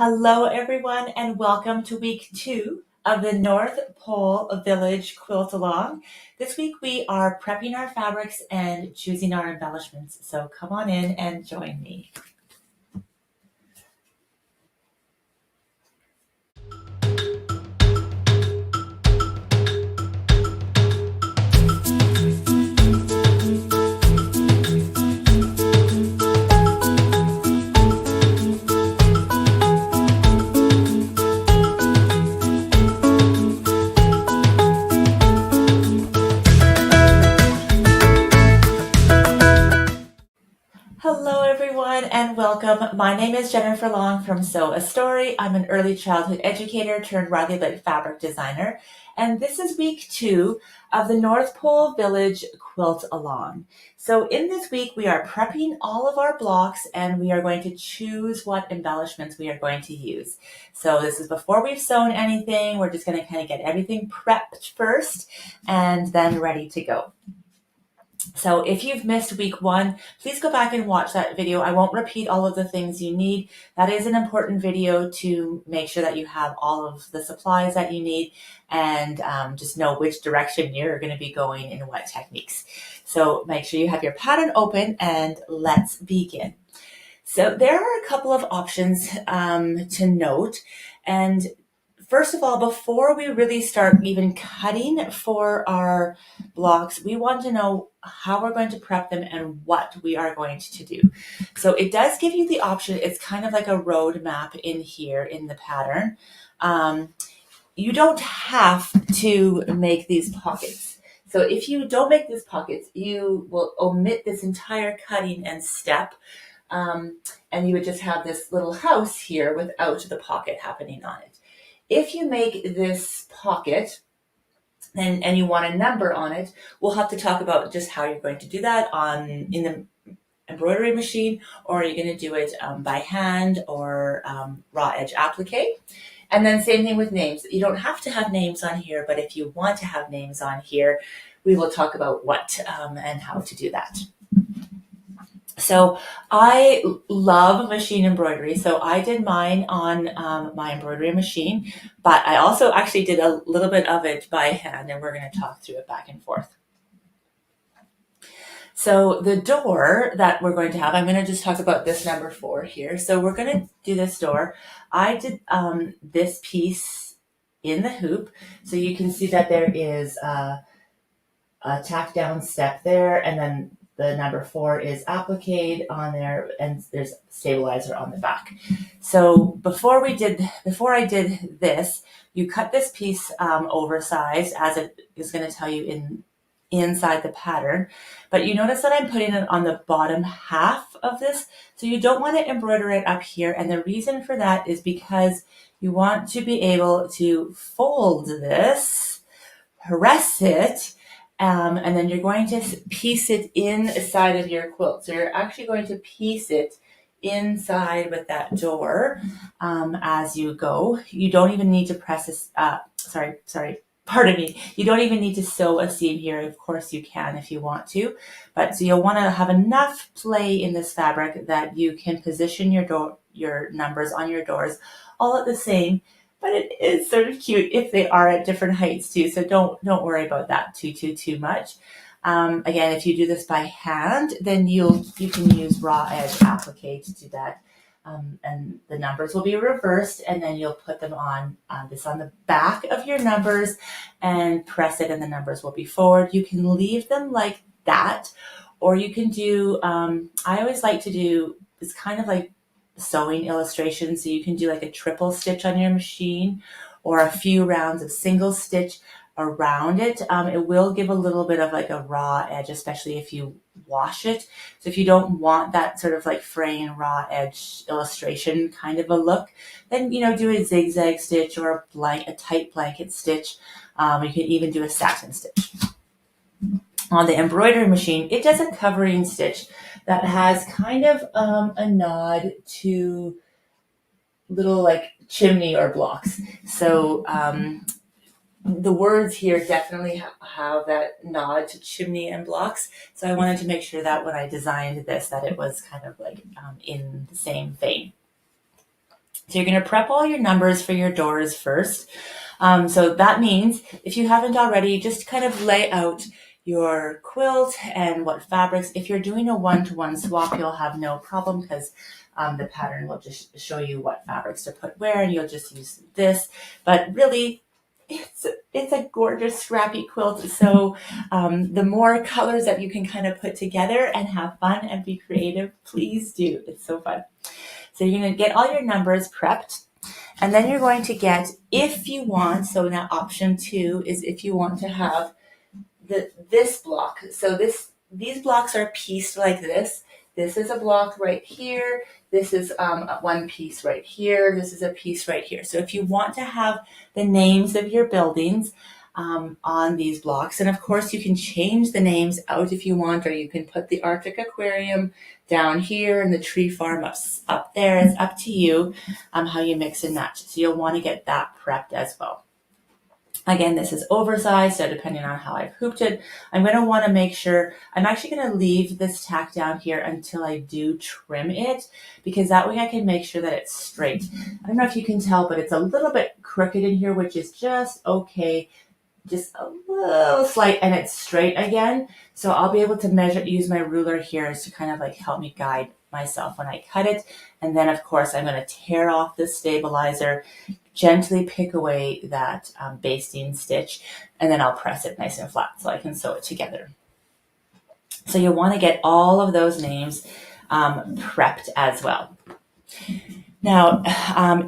Hello, everyone, and welcome to week 2 of the North Pole Village Quilt Along. This week we are prepping our fabrics and choosing our embellishments, so come on in and join me. Hello, everyone, and welcome. My name is Jennifer Long from Sew a Story. I'm an early childhood educator turned Riley Lit fabric designer, and this is week 2 of the North Pole Village Quilt Along. So in this week, we are prepping all of our blocks and we are going to choose what embellishments we are going to use. So this is before we've sewn anything. We're just going to kind of get everything prepped first and then ready to go. So if you've missed week 1, please go back and watch that video. I won't repeat all of the things you need. That is an important video to make sure that you have all of the supplies that you need and just know which direction you're going to be going in what techniques. So make sure you have your pattern open and let's begin. So there are a couple of options to note. And first of all, before we really start even cutting for our blocks, we want to know how we're going to prep them and what we are going to do. So it does give you the option. It's kind of like a road map in here in the pattern. You don't have to make these pockets. So if you don't make these pockets, you will omit this entire cutting and step. And you would just have this little house here without the pocket happening on it. If you make this pocket and you want a number on it, we'll have to talk about just how you're going to do that in the embroidery machine, or you're going to do it by hand or raw edge applique. And then same thing with names. You don't have to have names on here, but if you want to have names on here, we will talk about what and how to do that. So I love machine embroidery. So I did mine on my embroidery machine, but I also actually did a little bit of it by hand, and we're going to talk through it back and forth. So the door that we're going to have, I'm going to just talk about this number 4 here. So we're going to do this door. I did this piece in the hoop. So you can see that there is a tack down step there, and then the number 4 is appliqued on there, and there's stabilizer on the back. So before I did this, you cut this piece oversized, as it is going to tell you inside the pattern. But you notice that I'm putting it on the bottom half of this, so you don't want to embroider it up here. And the reason for that is because you want to be able to fold this, press it, and then you're going to piece it inside of your quilt. So you're actually going to piece it inside with that door as you go. You don't even need to press this, pardon me. You don't even need to sew a seam here. Of course you can if you want to, but so you'll want to have enough play in this fabric that you can position your numbers on your doors all at the same. But it is sort of cute if they are at different heights too. So don't worry about that too much. Again, if you do this by hand, then you can use raw edge applique to do that. And the numbers will be reversed, and then you'll put them on this on the back of your numbers and press it, and the numbers will be forward. You can leave them like that, or you can do, I always like to do, it's kind of like sewing illustration. So you can do like a triple stitch on your machine or a few rounds of single stitch around it. It will give a little bit of like a raw edge, especially if you wash it. So if you don't want that sort of like fraying raw edge illustration kind of a look, then, do a zigzag stitch or a tight blanket stitch. You can even do a satin stitch. On the embroidery machine, it does a covering stitch that has kind of a nod to little like chimney or blocks. So the words here definitely have that nod to chimney and blocks. So I wanted to make sure that when I designed this, that it was kind of like in the same vein. So you're going to prep all your numbers for your doors first. So that means if you haven't already, just kind of lay out your quilt and what fabrics. If you're doing a one-to-one swap, you'll have no problem because the pattern will just show you what fabrics to put where, and you'll just use this. But really, it's a gorgeous scrappy quilt. So the more colors that you can kind of put together and have fun and be creative, please do. It's so fun. So you're going to get all your numbers prepped. And then you're going to get, if you want, so now option 2 is if you want to have this block. So these blocks are pieced like this. This is a block right here. This is one piece right here. This is a piece right here. So if you want to have the names of your buildings on these blocks, and of course you can change the names out if you want, or you can put the Arctic Aquarium down here and the tree farm up there. It's up to you how you mix and match. So you'll want to get that prepped as well. Again, this is oversized, so depending on how I've hooped it, I'm going to want to make sure, I'm actually going to leave this tack down here until I do trim it, because that way I can make sure that it's straight. I don't know if you can tell, but it's a little bit crooked in here, which is just okay. Just a little slight, and it's straight again. So I'll be able to measure, use my ruler here to kind of like help me guide myself when I cut it. And then of course I'm going to tear off the stabilizer, gently pick away that basting stitch, and then I'll press it nice and flat so I can sew it together. So you'll want to get all of those names prepped as well. Now,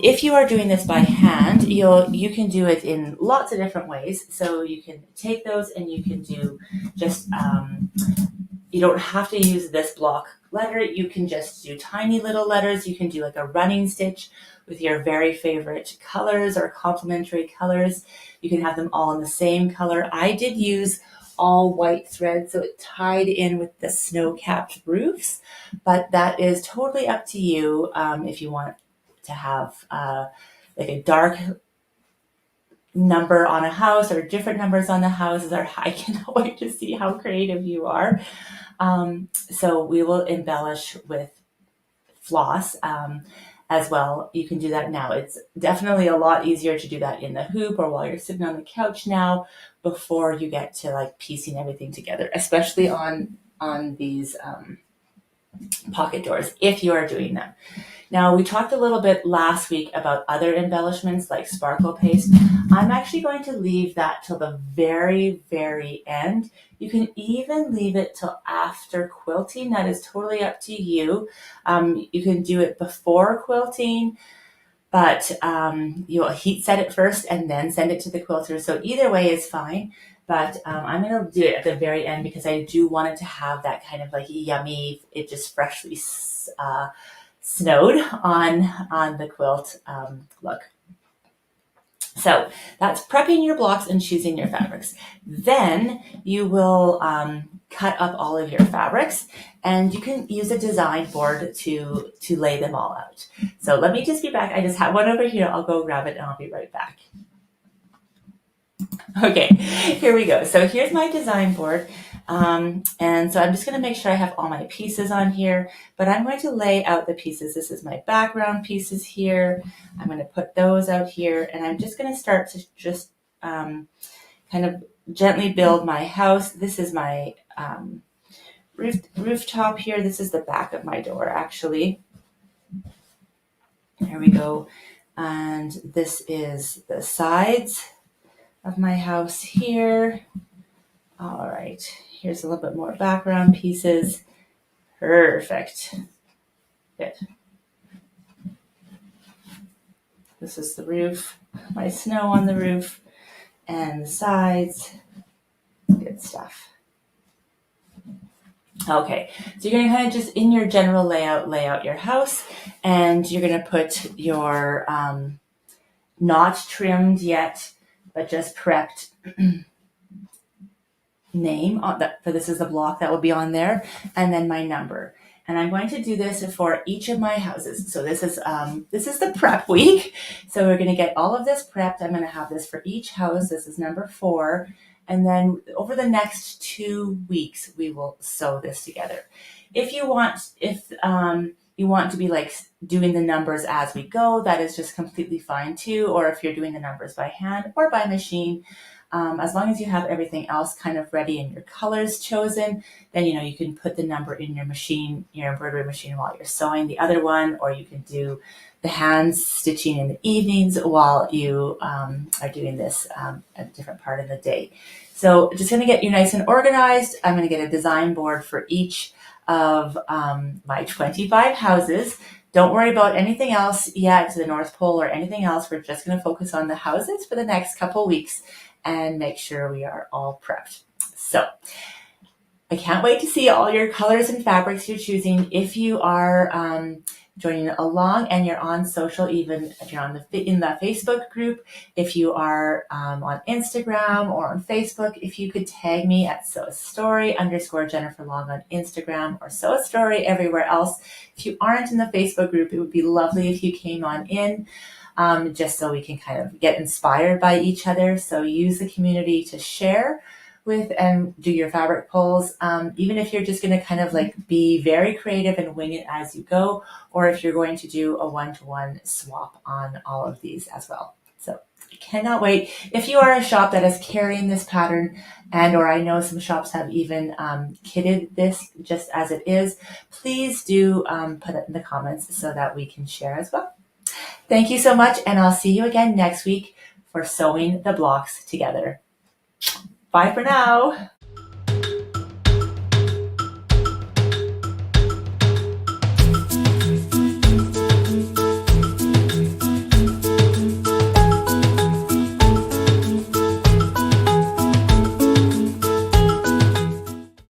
if you are doing this by hand, you can do it in lots of different ways. So you can take those and you can do just, you don't have to use this block letter. You can just do tiny little letters. You can do like a running stitch with your very favorite colors or complementary colors. You can have them all in the same color. I did use all white thread, so it tied in with the snow-capped roofs, but that is totally up to you if you want to have like a dark number on a house or different numbers on the houses. Or I cannot wait to see how creative you are. So we will embellish with floss as well. You can do that now. It's definitely a lot easier to do that in the hoop or while you're sitting on the couch now, before you get to like piecing everything together, especially on these pocket doors, if you are doing them. Now, we talked a little bit last week about other embellishments like sparkle paste. I'm actually going to leave that till the very, very end. You can even leave it till after quilting. That is totally up to you. You can do it before quilting, but you'll heat set it first and then send it to the quilter. So either way is fine. But I'm going to do it at the very end because I do want it to have that kind of like yummy, it just freshly snowed on the quilt look. So that's prepping your blocks and choosing your fabrics. Then you will cut up all of your fabrics, and you can use a design board to lay them all out. So let me just be back. I just have one over here. I'll go grab it and I'll be right back. Okay, here we go. So here's my design board. And so I'm just going to make sure I have all my pieces on here, but I'm going to lay out the pieces. This is my background pieces here. I'm going to put those out here, and I'm just going to start to just kind of gently build my house. This is my rooftop here. This is the back of my door, actually. There we go. And this is the sides of my house here. All right, here's a little bit more background pieces. Perfect. Good. This is the roof, my snow on the roof, and the sides. Good stuff. Okay, so you're going to kind of just in your general layout, lay out your house, and you're going to put your not trimmed yet, but just prepped name on that. So this is the block that will be on there, and then my number. And I'm going to do this for each of my houses. So this is the prep week. So we're going to get all of this prepped. I'm going to have this for each house. This is number 4. And then over the next 2 weeks, we will sew this together. If you want, if you want to be like doing the numbers as we go, that is just completely fine too. Or if you're doing the numbers by hand or by machine, as long as you have everything else kind of ready and your colors chosen, then you can put the number in your machine, your embroidery machine, while you're sewing the other one, or you can do the hand stitching in the evenings while you are doing this at a different part of the day. So just going to get you nice and organized. I'm going to get a design board for each of my 25 houses. Don't worry about anything else yet, the North Pole or anything else. We're just going to focus on the houses for the next couple weeks and make sure we are all prepped. So I can't wait to see all your colors and fabrics you're choosing. If you are joining along and you're on social, even if you're in the Facebook group, if you are on Instagram or on Facebook, if you could tag me at @sewastory_Jennifer Long on Instagram, or sewastory everywhere else. If you aren't in the Facebook group, it would be lovely if you came on in, just so we can kind of get inspired by each other. So use the community to share with and do your fabric pulls, even if you're just going to kind of like be very creative and wing it as you go, or if you're going to do a one-to-one swap on all of these as well. So I cannot wait. If you are a shop that is carrying this pattern, and or I know some shops have even kitted this just as it is, please do put it in the comments so that we can share as well. Thank you so much, and I'll see you again next week for sewing the blocks together. Bye for now.